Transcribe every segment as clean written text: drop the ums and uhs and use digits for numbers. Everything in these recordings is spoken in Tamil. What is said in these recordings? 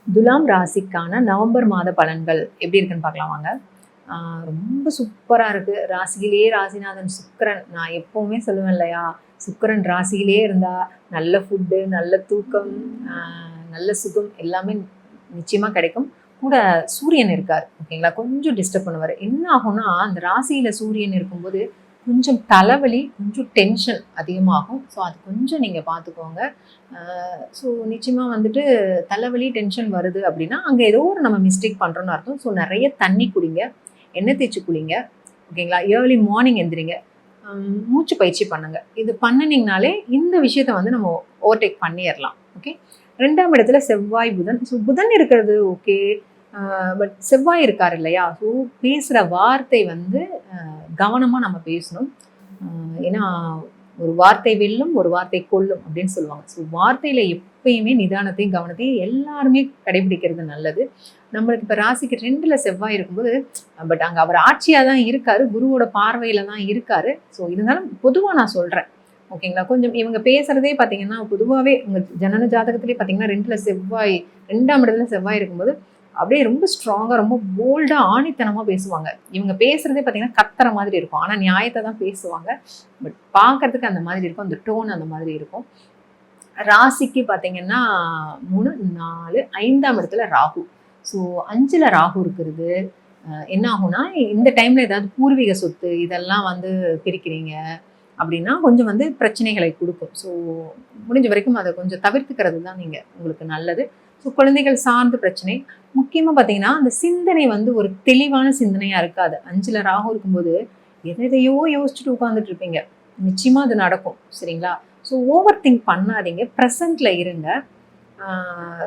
துலாம் ராசிக்கான நவம்பர் மாத பலன்கள் எப்படி இருக்குன்னு பார்க்கலாம் வாங்க. ரொம்ப சூப்பரா இருக்கு. ராசியிலேயே ராசிநாதன் சுக்கிரன். நான் எப்பவுமே சொல்லுவேன் இல்லையா, சுக்கிரன் ராசியிலேயே இருந்தா நல்ல ஃபுட்டு, நல்ல தூக்கம், நல்ல சுகம் எல்லாமே நிச்சயமா கிடைக்கும். கூட சூரியன் இருக்கார் ஓகேங்களா, கொஞ்சம் டிஸ்டர்ப் பண்ணுவார். என்ன ஆகும்னா, அந்த ராசியில சூரியன் இருக்கும்போது கொஞ்சம் தலைவலி, கொஞ்சம் டென்ஷன் அதிகமாகும். ஸோ அது கொஞ்சம் நீங்கள் பார்த்துக்கோங்க. ஸோ நிச்சயமாக வந்துட்டு தலைவலி டென்ஷன் வருது அப்படின்னா அங்கே ஏதோ ஒரு நம்ம மிஸ்டேக் பண்ணுறோன்னு அர்த்தம். ஸோ நிறைய தண்ணி குடிங்க, எண்ணெய் தேய்ச்சி குளிங்க ஓகேங்களா. ஏர்லி மார்னிங் எந்திரிங்க, மூச்சு பயிற்சி பண்ணுங்க. இது பண்ணினீங்கனாலே இந்த விஷயத்த வந்து நம்ம ஓவர்டேக் பண்ணிடலாம். ஓகே. 2ஆம் இடத்துல செவ்வாய் புதன். ஸோ புதன் இருக்கிறது ஓகே, பட் செவ்வாய் இருக்கார் இல்லையா. ஸோ பேசுகிற வார்த்தை வந்து கவனமாக நம்ம பேசணும். ஏன்னா ஒரு வார்த்தை வெல்லும், ஒரு வார்த்தை கொல்லும் அப்படின்னு சொல்லுவாங்க. ஸோ வார்த்தையில் எப்பயுமே நிதானத்தையும் கவனத்தையும் எல்லாருமே கடைபிடிக்கிறது நல்லது. நம்மளுக்கு இப்போ ராசிக்கு 2ல் செவ்வாய் இருக்கும்போது, பட் அங்கே அவர் ஆட்சியாக தான் இருக்காரு, குருவோட பார்வையில் தான் இருக்காரு. ஸோ இருந்தாலும் பொதுவாக நான் சொல்கிறேன் ஓகேங்களா. கொஞ்சம் இவங்க பேசுகிறதே பார்த்தீங்கன்னா, பொதுவாகவே உங்கள் ஜனன ஜாதகத்திலே பார்த்தீங்கன்னா 2ல் செவ்வாய், 2ஆம் இடத்துல செவ்வாய் இருக்கும்போது அப்படியே ரொம்ப ஸ்ட்ராங்காக, ரொம்ப போல்டாக, ஆணித்தனமாக பேசுவாங்க. இவங்க பேசுகிறதே பார்த்தீங்கன்னா கத்துற மாதிரி இருக்கும். ஆனால் நியாயத்தை தான் பேசுவாங்க. பட் பார்க்கறதுக்கு அந்த மாதிரி இருக்கும், அந்த டோன் அந்த மாதிரி இருக்கும். ராசிக்கு பார்த்தீங்கன்னா 3, 4, 5ஆம் இடத்துல ராகு. ஸோ 5ல் ராகு இருக்கிறது என்ன ஆகும்னா, இந்த டைமில் ஏதாவது பூர்வீக சொத்து இதெல்லாம் வந்து பிரிக்கிறீங்க அப்படின்னா கொஞ்சம் வந்து பிரச்சனைகளை கொடுக்கும். ஸோ முடிஞ்ச வரைக்கும் அதை கொஞ்சம் தவிர்த்துக்கிறது தான் நீங்கள் உங்களுக்கு நல்லது. ஸோ குழந்தைகள் சார்ந்த பிரச்சனை முக்கியமாக பார்த்தீங்கன்னா, அந்த சிந்தனை வந்து ஒரு தெளிவான சிந்தனையாக இருக்காது. 5ல் ராகு இருக்கும்போது எதையோ யோசிச்சுட்டு உட்காந்துட்டு இருப்பீங்க. நிச்சயமாக அது நடக்கும் சரிங்களா. ஸோ ஓவர் திங்க் பண்ணாதீங்க, ப்ரெசண்ட்டில் இருங்க.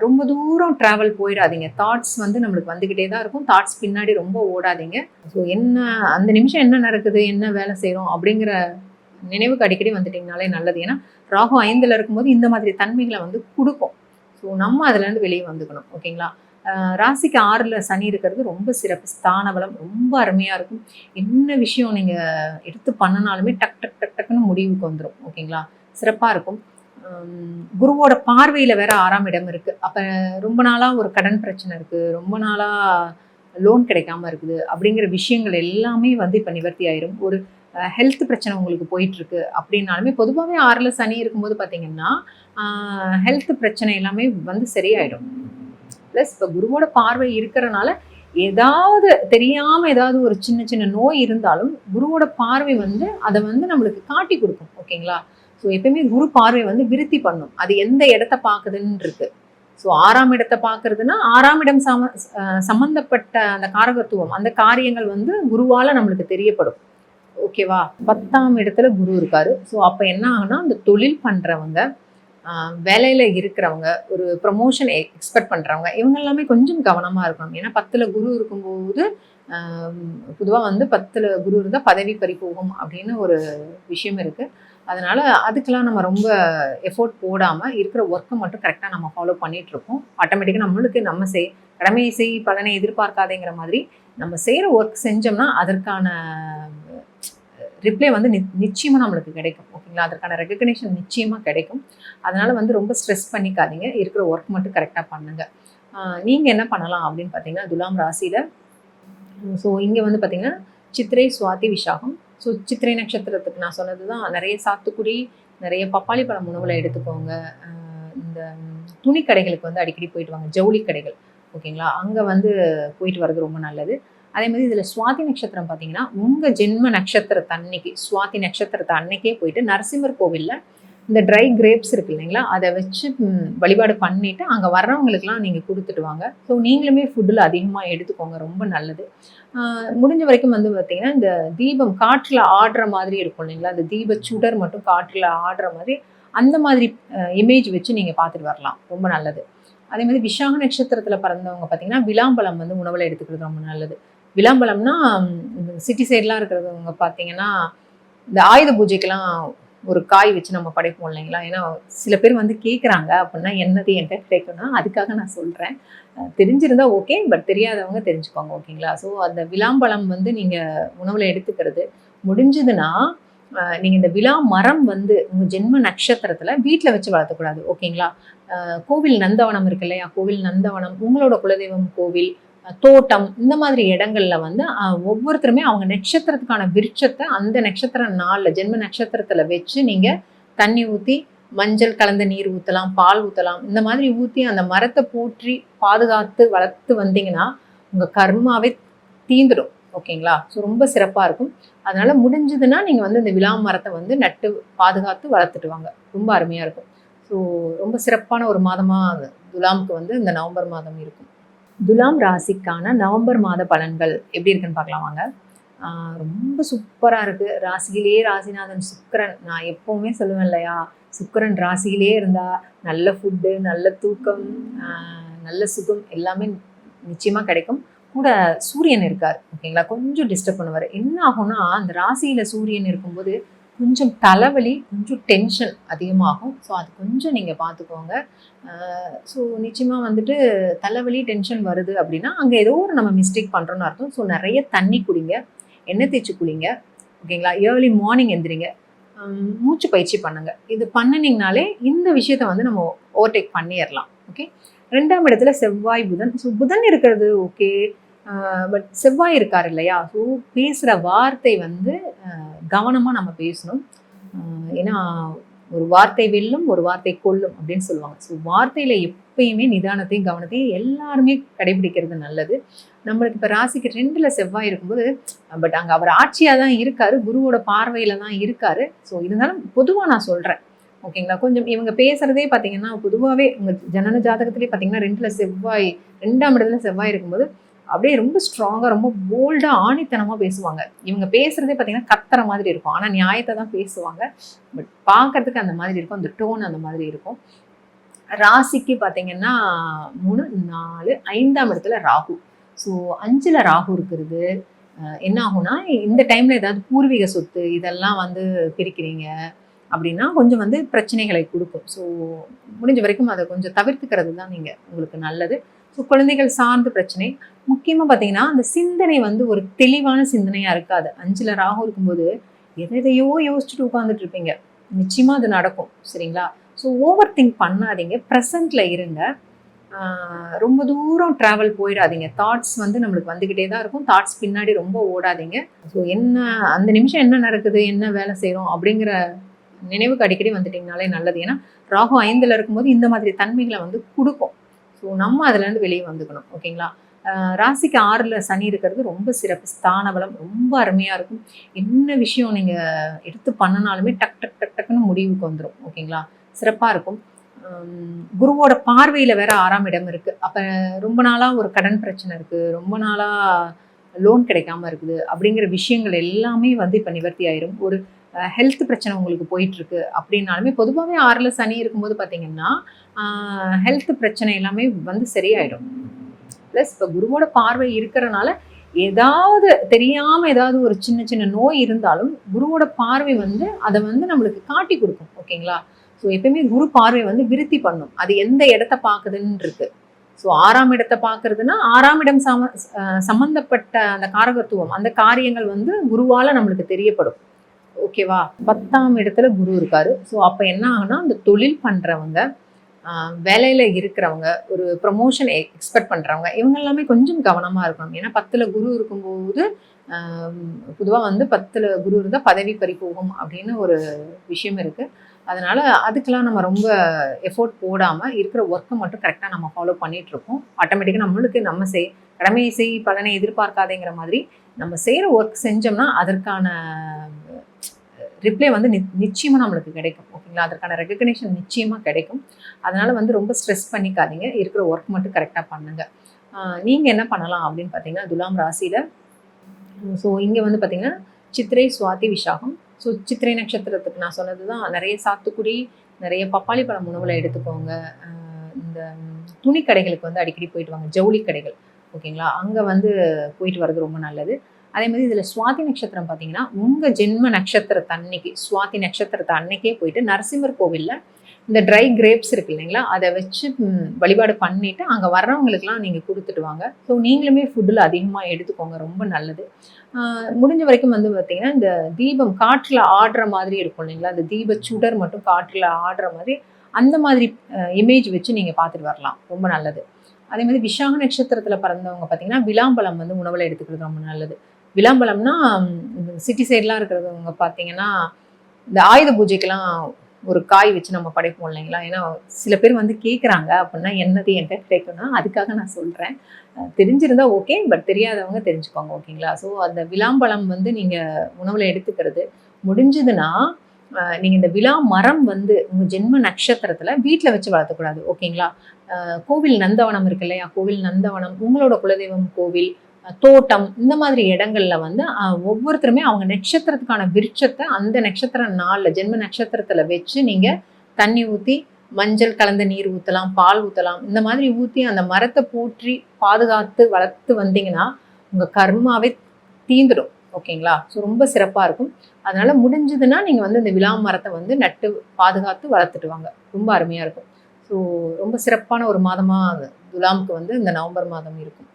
ரொம்ப தூரம் ட்ராவல் போயிடாதீங்க. தாட்ஸ் வந்து நம்மளுக்கு வந்துக்கிட்டே தான் இருக்கும். தாட்ஸ் பின்னாடி ரொம்ப ஓடாதீங்க. ஸோ என்ன அந்த நிமிஷம் என்ன நடக்குது, என்ன வேலை செய்கிறோம் அப்படிங்கிற நினைவுக்கு அடிக்கடி வந்துட்டிங்கனாலே நல்லது. ஏன்னா ராகு 5ல் இருக்கும்போது இந்த மாதிரி தன்மைகளை வந்து கொடுக்கும். ஸோ நம்ம அதுலேருந்து வெளியே வந்துக்கணும் ஓகேங்களா. ராசிக்கு 6ல் சனி இருக்கிறது ரொம்ப சிறப்பு. ஸ்தான பலம் ரொம்ப அருமையாக இருக்கும். என்ன விஷயம் நீங்கள் எடுத்து பண்ணினாலுமே டக் டக் டக் டக்குன்னு முடிவுக்கு வந்துடும் ஓகேங்களா. சிறப்பாக இருக்கும். குருவோட பார்வையில் வேற 6ஆம் இடம் இருக்குது. அப்போ ரொம்ப நாளாக ஒரு கடன் பிரச்சனை இருக்குது, ரொம்ப நாளாக லோன் கிடைக்காம இருக்குது அப்படிங்கிற விஷயங்கள் எல்லாமே வந்து இப்போ நிவர்த்தி ஆயிரும். ஒரு ஹெல்த் பிரச்சனை உங்களுக்கு போயிட்டுருக்கு அப்படின்னாலுமே, பொதுவாகவே 6ல் சனி இருக்கும்போது பார்த்தீங்கன்னா ஹெல்த் பிரச்சனை எல்லாமே வந்து சரியாயிடும். ப்ளஸ் இப்போ குருவோட பார்வை இருக்கிறனால ஏதாவது தெரியாமல் ஏதாவது ஒரு சின்ன சின்ன நோய் இருந்தாலும் குருவோட பார்வை வந்து அதை வந்து நம்மளுக்கு காட்டி கொடுக்கும் ஓகேங்களா. ஸோ எப்பயுமே குரு பார்வை வந்து விருத்தி பண்ணும். அது எந்த இடத்த பார்க்குதுன்னு இருக்கு. ஸோ 6ஆம் இடத்தை பார்க்கறதுன்னா 6ஆம் இடம் சம்பந்தப்பட்ட அந்த காரகத்துவம், அந்த காரியங்கள் வந்து குருவால் நம்மளுக்கு தெரியப்படும் ஓகேவா. 10ஆம் இடத்துல குரு இருக்காரு. ஸோ அப்போ என்ன ஆகுனா, அந்த தொழில் பண்ணுறவங்க, வேலையில் இருக்கிறவங்க, ஒரு ப்ரமோஷன் எக்ஸ்பெக்ட் பண்ணுறவங்க, இவங்க எல்லாமே கொஞ்சம் கவனமாக இருக்கணும். ஏன்னா 10ல் குரு இருக்கும்போது பொதுவாக வந்து 10ல் குரு இருந்தால் பதவி பறிபோகும் அப்படின்னு ஒரு விஷயம் இருக்குது. அதனால் அதுக்கெலாம் நம்ம ரொம்ப எஃபோர்ட் போடாமல் இருக்கிற ஒர்க்கை மட்டும் கரெக்டாக நம்ம ஃபாலோ பண்ணிகிட்ருக்கோம். ஆட்டோமேட்டிக்காக நம்மளுக்கு நம்ம கடமையை செய் பலனை எதிர்பார்க்காதேங்கிற மாதிரி நம்ம செய்கிற ஒர்க் செஞ்சோம்னா அதற்கான ரிப்ளை வந்து நிச்சயமாக நம்மளுக்கு கிடைக்கும் ஓகேங்களா. அதற்கான ரெகக்னேஷன் நிச்சயமாக கிடைக்கும். அதனால் வந்து ரொம்ப ஸ்ட்ரெஸ் பண்ணிக்காதீங்க, இருக்கிற ஒர்க் மட்டும் கரெக்டாக பண்ணுங்கள். நீங்கள் என்ன பண்ணலாம் அப்படின்னு பார்த்தீங்கன்னா, துலாம் ராசியில் ஸோ இங்கே வந்து பார்த்திங்கன்னா சித்திரை, சுவாதி, விசாகம். ஸோ சித்திரை நட்சத்திரத்துக்கு நான் சொன்னது தான், நிறைய சாத்துக்குடி, நிறைய பப்பாளி பழம் உணவுகளை எடுத்துக்கோங்க. இந்த துணி கடைகளுக்கு வந்து அடிக்கடி போயிட்டு வாங்க, ஜவுளி கடைகள் ஓகேங்களா. அங்கே வந்து போயிட்டு வர்றது ரொம்ப நல்லது. அதே மாதிரி இதில் சுவாதி நட்சத்திரம் பார்த்தீங்கன்னா, உங்கள் ஜென்ம நட்சத்திரத்தை அன்னைக்கு, சுவாதி நட்சத்திரத்தை அன்னைக்கே போயிட்டு நரசிம்மர் கோவிலில் இந்த ட்ரை கிரேப்ஸ் இருக்குது இல்லைங்களா, அதை வச்சு வழிபாடு பண்ணிவிட்டு அங்கே வர்றவங்களுக்குலாம் நீங்கள் கொடுத்துட்டு வாங்க. ஸோ நீங்களுமே ஃபுட்டில் அதிகமாக எடுத்துக்கோங்க, ரொம்ப நல்லது. முடிஞ்ச வரைக்கும் வந்து பார்த்திங்கன்னா, இந்த தீபம் காற்றில் ஆடுற மாதிரி இருக்கும் இல்லைங்களா, அந்த தீப சுடர் மட்டும் காற்றில் ஆடுற மாதிரி அந்த மாதிரி இமேஜ் வச்சு நீங்கள் பார்த்துட்டு வரலாம், ரொம்ப நல்லது. அதே மாதிரி விசாக நட்சத்திரத்தில் பிறந்தவங்க பார்த்திங்கன்னா, விளாம்பழம் வந்து உணவில் எடுத்துக்கிறது ரொம்ப நல்லது. விளாம்பழம்னா சிட்டி சைட்லாம் இருக்கிறவங்க பார்த்தீங்கன்னா, இந்த ஆயுத பூஜைக்கெல்லாம் ஒரு காய் வச்சு நம்ம படைப்போம் இல்லைங்களா. ஏன்னா சில பேர் வந்து கேட்குறாங்க அப்படின்னா என்னது என்கிட்ட கிடைக்கும்னா, அதுக்காக நான் சொல்கிறேன். தெரிஞ்சிருந்தா ஓகே, பட் தெரியாதவங்க தெரிஞ்சுக்கோங்க ஓகேங்களா. ஸோ அந்த விளாம்பழம் வந்து நீங்கள் உணவில் எடுத்துக்கிறது முடிஞ்சதுன்னா நீங்கள் இந்த விழா மரம் வந்து உங்கள் ஜென்ம நட்சத்திரத்தில் வீட்டில் வச்சு வளர்த்தக்கூடாது. ஓகேங்களா? கோவில் நந்தவனம் இருக்கு இல்லையா? கோவில் நந்தவனம், உங்களோட குலதெய்வம் கோவில், தோட்டம், இந்த மாதிரி இடங்கள்ல வந்து ஒவ்வொருத்தருமே அவங்க நட்சத்திரத்துக்கான விருட்சத்தை அந்த நட்சத்திர நாளில் ஜென்ம நட்சத்திரத்தில் வச்சு நீங்கள் தண்ணி ஊற்றி மஞ்சள் கலந்த நீர் ஊற்றலாம், பால் ஊற்றலாம். இந்த மாதிரி ஊற்றி அந்த மரத்தை போற்றி பாதுகாத்து வளர்த்து வந்தீங்கன்னா உங்கள் கர்மாவே தீந்துடும். ஓகேங்களா? ஸோ ரொம்ப சிறப்பாக இருக்கும். அதனால முடிஞ்சதுன்னா நீங்கள் வந்து இந்த விழா மரத்தை வந்து நட்டு பாதுகாத்து வளர்த்துட்டு வாங்க. ரொம்ப அருமையாக இருக்கும். ஸோ ரொம்ப சிறப்பான ஒரு மாதமாக துலாமுக்கு வந்து இந்த நவம்பர் மாதம் இருக்கும். துலாம் ராசிக்கான நவம்பர் மாத பலன்கள் எப்படி இருக்குன்னு பார்க்கலாம் வாங்க. ரொம்ப சூப்பராக இருக்குது. ராசியிலேயே ராசிநாதன் சுக்கிரன். நான் எப்போவுமே சொல்லுவேன் இல்லையா, சுக்கிரன் ராசியிலே இருந்தால் நல்ல ஃபுட்டு, நல்ல தூக்கம், நல்ல சுகம் எல்லாமே நிச்சயமாக கிடைக்கும். கூட சூரியன் இருக்கார். ஓகேங்களா? கொஞ்சம் டிஸ்டர்ப் பண்ணுவார். என்ன ஆகும்னா அந்த ராசியில் சூரியன் இருக்கும்போது கொஞ்சம் தலைவலி, கொஞ்சம் டென்ஷன் அதிகமாகும். ஸோ அது கொஞ்சம் நீங்கள் பார்த்துக்கோங்க. ஸோ நிச்சயமாக வந்துட்டு தலைவலி டென்ஷன் வருது அப்படின்னா அங்கே ஏதோ ஒரு நம்ம மிஸ்டேக் பண்ணுறோன்னு அர்த்தம். ஸோ நிறைய தண்ணி குடிங்க, எண்ணெய் தேய்ச்சி குளிங்க. ஓகேங்களா? ஏர்லி மார்னிங் எந்திரிங்க, மூச்சு பயிற்சி பண்ணுங்க. இது பண்ணினீங்கனாலே இந்த விஷயத்த வந்து நம்ம ஓவர்டேக் பண்ணிடலாம். ஓகே. 2ஆம் இடத்துல செவ்வாய் புதன். ஸோ புதன் இருக்கிறது ஓகே, பட் செவ்வாய் இருக்கார் இல்லையா? ஸோ பேசுகிற வார்த்தை வந்து கவனமாக நம்ம பேசணும். ஏன்னா ஒரு வார்த்தை வெல்லும், ஒரு வார்த்தை கொல்லும் அப்படின்னு சொல்லுவாங்க. ஸோ வார்த்தையில் எப்பயுமே நிதானத்தையும் கவனத்தையும் எல்லாருமே கடைபிடிக்கிறது நல்லது. நம்மளுக்கு இப்போ ராசிக்கு 2ல் செவ்வாய் இருக்கும்போது, பட் அங்கே அவர் ஆட்சியாக தான் இருக்கார், குருவோட பார்வையில் தான் இருக்கார். ஸோ இருந்தாலும் பொதுவாக நான் சொல்கிறேன். ஓகேங்களா? கொஞ்சம் இவங்க பேசுகிறதே பார்த்தீங்கன்னா பொதுவாகவே உங்கள் ஜனன ஜாதகத்திலே பார்த்தீங்கன்னா 2ஆம் இடத்துல செவ்வாய் இருக்கும்போது அப்படியே ரொம்ப ஸ்ட்ராங்காக, ரொம்ப போல்டாக, ஆணித்தனமாக பேசுவாங்க. இவங்க பேசுகிறதே பார்த்தீங்கன்னா கத்துற மாதிரி இருக்கும். ஆனால் நியாயத்தை தான் பேசுவாங்க. பட் பார்க்கறதுக்கு அந்த மாதிரி இருக்கும், அந்த டோன் அந்த மாதிரி இருக்கும். ராசிக்கு பார்த்தீங்கன்னா 3, 4, 5ஆம் இடத்துல ராகு. ஸோ 5ல் ராகு இருக்கிறது என்ன ஆகும்னா, இந்த டைமில் ஏதாவது பூர்வீக சொத்து இதெல்லாம் வந்து பிரிக்கிறீங்க அப்படின்னா கொஞ்சம் வந்து பிரச்சனைகளை கொடுக்கும். ஸோ முடிஞ்ச வரைக்கும் அதை கொஞ்சம் தவிர்த்துக்கிறது தான் நீங்கள் உங்களுக்கு நல்லது. ஸோ குழந்தைகள் சார்ந்த பிரச்சனை முக்கியமாக பார்த்தீங்கன்னா அந்த சிந்தனை வந்து ஒரு தெளிவான சிந்தனையாக இருக்காது. 5ல் ராகு இருக்கும்போது எதையோ யோசிச்சுட்டு உட்காந்துட்டு இருப்பீங்க. நிச்சயமாக அது நடக்கும். சரிங்களா? ஸோ ஓவர் திங்க் பண்ணாதீங்க, ப்ரெசண்ட்டில் இருங்க. ரொம்ப தூரம் ட்ராவல் போயிடாதீங்க. தாட்ஸ் வந்து நம்மளுக்கு வந்துக்கிட்டே தான் இருக்கும். தாட்ஸ் பின்னாடி ரொம்ப ஓடாதீங்க. ஸோ என்ன அந்த நிமிஷம் என்ன நடக்குது, என்ன வேலை செய்கிறோம் அப்படிங்கிற நினைவுக்கு அடிக்கடி வந்துட்டிங்கனாலே நல்லது. ஏன்னா ராகு 5ல் இருக்கும்போது இந்த மாதிரி தன்மைகளை வந்து கொடுக்கும். ஸோ நம்ம அதுலேருந்து வெளியே வந்துக்கணும். ஓகேங்களா? ராசிக்கு 6ல் சனி இருக்கிறது ரொம்ப சிறப்பு. ஸ்தான பலம் ரொம்ப அருமையாக இருக்கும். என்ன விஷயம் நீங்கள் எடுத்து பண்ணினாலுமே டக் டக் டக் டக்குன்னு முடிவுக்கு வந்துடும். ஓகேங்களா? சிறப்பாக இருக்கும். குருவோட பார்வையில் வேற 6ஆம் இடம் இருக்குது. அப்போ ரொம்ப நாளாக ஒரு கடன் பிரச்சனை இருக்குது, ரொம்ப நாளாக லோன் கிடைக்காம இருக்குது அப்படிங்கிற விஷயங்கள் எல்லாமே வந்து இப்போ நிவர்த்தி ஆயிரும். ஒரு ஹெல்த் பிரச்சனை உங்களுக்கு போயிட்டுருக்கு அப்படின்னாலுமே பொதுவாகவே 6ல் சனி இருக்கும்போது பார்த்தீங்கன்னா ஹெல்த் பிரச்சனை எல்லாமே வந்து சரியாயிடும். ப்ளஸ் இப்போ குருவோட பார்வை இருக்கிறனால ஏதாவது தெரியாமல் ஏதாவது ஒரு சின்ன சின்ன நோய் இருந்தாலும் குருவோட பார்வை வந்து அதை வந்து நம்மளுக்கு காட்டி கொடுக்கும். ஓகேங்களா? ஸோ எப்பயுமே குரு பார்வை வந்து விருத்தி பண்ணும். அது எந்த இடத்த பார்க்குதுன்னு இருக்கு. ஸோ 6ஆம் இடத்தை பார்க்கறதுனா 6ஆம் இடம் சம்பந்தப்பட்ட அந்த காரகத்துவம், அந்த காரியங்கள் வந்து குருவால் நம்மளுக்கு தெரியப்படும். ஓகேவா? 10ஆம் இடத்துல குரு இருக்காரு. ஸோ அப்போ என்ன ஆகுனா அந்த தொழில் பண்ணுறவங்க, வேலையில் இருக்கிறவங்க, ஒரு ப்ரமோஷன் எக்ஸ்பெக்ட் பண்ணுறவங்க இவங்க எல்லாமே கொஞ்சம் கவனமாக இருக்கணும். ஏன்னா 10ல் குரு இருக்கும்போது பொதுவாக வந்து 10ல் குரு இருந்தால் பதவி பறி போகும் அப்படின்னு ஒரு விஷயம் இருக்குது. அதனால் அதுக்கெலாம் நம்ம ரொம்ப எஃபோர்ட் போடாமல் இருக்கிற ஒர்க்கை மட்டும் கரெக்டாக நம்ம ஃபாலோ பண்ணிகிட்ருக்கோம். ஆட்டோமேட்டிக்காக நம்மளுக்கு நம்ம கடமையை செய் பலனை எதிர்பார்க்காதேங்கிற மாதிரி நம்ம செய்கிற ஒர்க் செஞ்சோம்னா அதற்கான ரிப்ளை வந்து நிச்சயமாக நம்மளுக்கு கிடைக்கும். ஓகேங்களா? அதற்கான ரெகக்னேஷன் நிச்சயமாக கிடைக்கும். அதனால் வந்து ரொம்ப ஸ்ட்ரெஸ் பண்ணிக்காதீங்க, இருக்கிற ஒர்க் மட்டும் கரெக்டாக பண்ணுங்கள். நீங்கள் என்ன பண்ணலாம் அப்படின்னு பார்த்தீங்கன்னா துலாம் ராசியில் ஸோ இங்கே வந்து பார்த்திங்கன்னா சித்திரை, சுவாதி, விசாகம். ஸோ சித்திரை நட்சத்திரத்துக்கு நான் சொன்னது தான், நிறைய சாத்துக்குடி, நிறைய பப்பாளி பழம் உணவுகளை எடுத்துக்கோங்க. இந்த துணி கடைகளுக்கு வந்து அடிக்கடி போயிட்டு வாங்க, ஜவுளி கடைகள். ஓகேங்களா? அங்கே வந்து போயிட்டு வர்றது ரொம்ப நல்லது. அதே மாதிரி இதில் சுவாதி நட்சத்திரம் பார்த்தீங்கன்னா உங்கள் ஜென்ம நட்சத்திரத்தை அன்னைக்கு சுவாதி நட்சத்திரத்தை அன்னைக்கே போயிட்டு நரசிம்மர் கோவிலில் இந்த ட்ரை கிரேப்ஸ் இருக்கு இல்லைங்களா, அதை வச்சு வழிபாடு பண்ணிட்டு அங்கே வர்றவங்களுக்குலாம் நீங்கள் கொடுத்துட்டு வாங்க. ஸோ நீங்களுமே ஃபுட்டில் அதிகமாக எடுத்துக்கோங்க, ரொம்ப நல்லது. முடிஞ்ச வரைக்கும் வந்து பார்த்தீங்கன்னா, இந்த தீபம் காற்றில் ஆடுற மாதிரி இருக்கும் இல்லைங்களா, அந்த தீப சுடர் மட்டும் காற்றில் ஆடுற மாதிரி அந்த மாதிரி இமேஜ் வச்சு நீங்கள் பார்த்துட்டு வரலாம், ரொம்ப நல்லது. அதே மாதிரி விசாக நட்சத்திரத்தில் பிறந்தவங்க பார்த்தீங்கன்னா, விளாம்பழம் வந்து உணவில் எடுத்துக்கிறது ரொம்ப நல்லது. விளாம்பழம்னா சிட்டி சைட்லாம் இருக்கிறவங்க பார்த்தீங்கன்னா, இந்த ஆயுத பூஜைக்கெல்லாம் ஒரு காய் வச்சு நம்ம படைப்போம் இல்லைங்களா, ஏன்னா சில பேர் வந்து கேட்குறாங்க அப்படின்னா என்னது என்கிட்ட கிடைக்கும்னா அதுக்காக நான் சொல்கிறேன். தெரிஞ்சிருந்தா ஓகே, பட் தெரியாதவங்க தெரிஞ்சுக்கோங்க, ஓகேங்களா. ஸோ அந்த விளாம்பழம் வந்து நீங்கள் உணவில் எடுத்துக்கிறது முடிஞ்சதுன்னா, நீங்கள் இந்த விழா மரம் வந்து உங்கள் ஜென்ம நட்சத்திரத்தில் வீட்டில் வச்சு வளர்த்தக்கூடாது, ஓகேங்களா. கோவில் நந்தவனம் இருக்கு இல்லையா, கோவில் நந்தவனம், உங்களோட குலதெய்வம் கோவில், தோட்டம், இந்த மாதிரி இடங்கள்ல வந்து ஒவ்வொருத்தருமே அவங்க நட்சத்திரத்துக்கான விருட்சத்தை அந்த நட்சத்திர நாளில் ஜென்ம நட்சத்திரத்தில் வச்சு நீங்கள் தண்ணி ஊற்றி மஞ்சள் கலந்த நீர் ஊற்றலாம், பால் ஊற்றலாம், இந்த மாதிரி ஊற்றி அந்த மரத்தை போற்றி பாதுகாத்து வளர்த்து வந்தீங்கன்னா உங்கள் கர்மாவே தீந்துடும், ஓகேங்களா. ஸோ ரொம்ப சிறப்பாக இருக்கும். அதனால முடிஞ்சதுன்னா நீங்கள் வந்து இந்த விழா மரத்தை வந்து நட்டு பாதுகாத்து வளர்த்துட்டு வாங்க, ரொம்ப அருமையாக இருக்கும். ஸோ ரொம்ப சிறப்பான ஒரு மாதமாக துலாமுக்கு வந்து இந்த நவம்பர் மாதம் இருக்கும்.